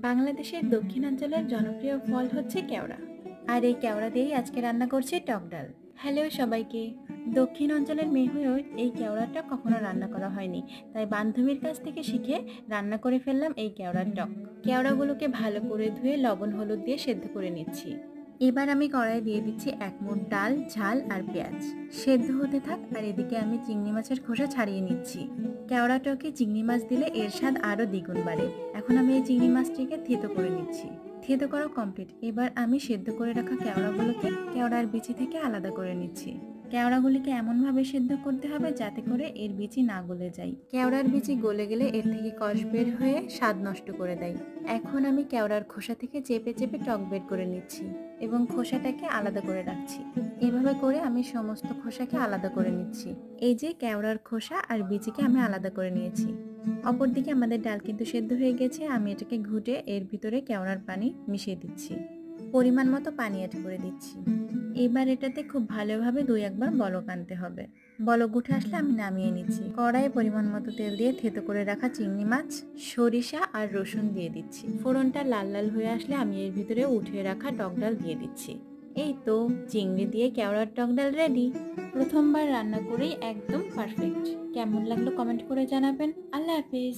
বাংলাদেশের দক্ষিণাঞ্চলের জনপ্রিয় ফল হচ্ছে কেওড়া। আর এই কেওড়া দিয়েই আজকে রান্না করছি টক ডাল। হ্যালো সবাইকে। দক্ষিণ অঞ্চলের মেয়ে হয়েও এই কেওড়াটা কখনো রান্না করা হয়নি, তাই বান্ধবীর কাছ থেকে শিখে রান্না করে ফেললাম এই কেওড়ার টক। কেওড়াগুলোকে ভালো করে ধুয়ে লবণ হলুদ দিয়ে সেদ্ধ করে নিচ্ছি। এবার আমি কড়াই দিয়ে দিচ্ছি 1 মুঠ ডাল, ঝাল আর পেঁয়াজ। সেদ্ধ হতে থাক, আর এদিকে আমি চিংড়ি মাছের খোসা ছাড়িয়ে নিচ্ছি। কেওড়া টকে চিংড়ি মাছ দিলে এর স্বাদ আরো দ্বিগুণ বাড়ে। এখন আমি এই চিংড়ি মাছটিকে থেতো করে নিচ্ছি। থেতো করা কমপ্লিট। এবার আমি সেদ্ধ করে রাখা কেওড়াগুলোকে কেওড়ার বিচি থেকে আলাদা করে নিচ্ছি। কেওড়াগুলিকে এমনভাবে সেদ্ধ করতে হবে যাতে করে এর বিচি না গলে যায়। কেওড়ার বিচি গলে গেলে এর থেকে কষ বের হয়ে স্বাদ নষ্ট করে দেয়। এখন আমি কেওড়ার খোসা থেকে চেপে চেপে টক বের করে নিচ্ছি এবং খোসাটাকে আলাদা করে রাখছি। এভাবে করে আমি সমস্ত খোসাকে আলাদা করে নিচ্ছি। এই যে কেওড়ার খোসা আর বিচিকে আমি আলাদা করে নিয়েছি। অপরদিকে আমাদের ডাল কিন্তু সেদ্ধ হয়ে গেছে। আমি এটাকে ঘুটে এর ভিতরে কেওড়ার পানি মিশিয়ে দিচ্ছি। পরিমাণ মতো পানি অ্যাড করে দিচ্ছি। এবার এটাতে খুব ভালোভাবে 2-1 বার বলক আনতে হবে। বলক উঠে আসলে আমি নামিয়ে নিচ্ছি। কড়াইয়ে পরিমাণ মতো তেল দিয়ে থেতো করে রাখা চিংড়ি মাছ, সরিষা আর রসুন দিয়ে দিচ্ছি। ফোড়নটা লাল লাল হয়ে আসলে আমি এর ভিতরে উঠিয়ে রাখা টক ডাল দিয়ে দিচ্ছি। এই তো, চিংড়ি দিয়ে কেওড়ার টক ডাল রেডি। প্রথমবার রান্না করেই একদম পারফেক্ট। কেমন লাগলো কমেন্ট করে জানাবেন। আল্লাহ হাফেজ।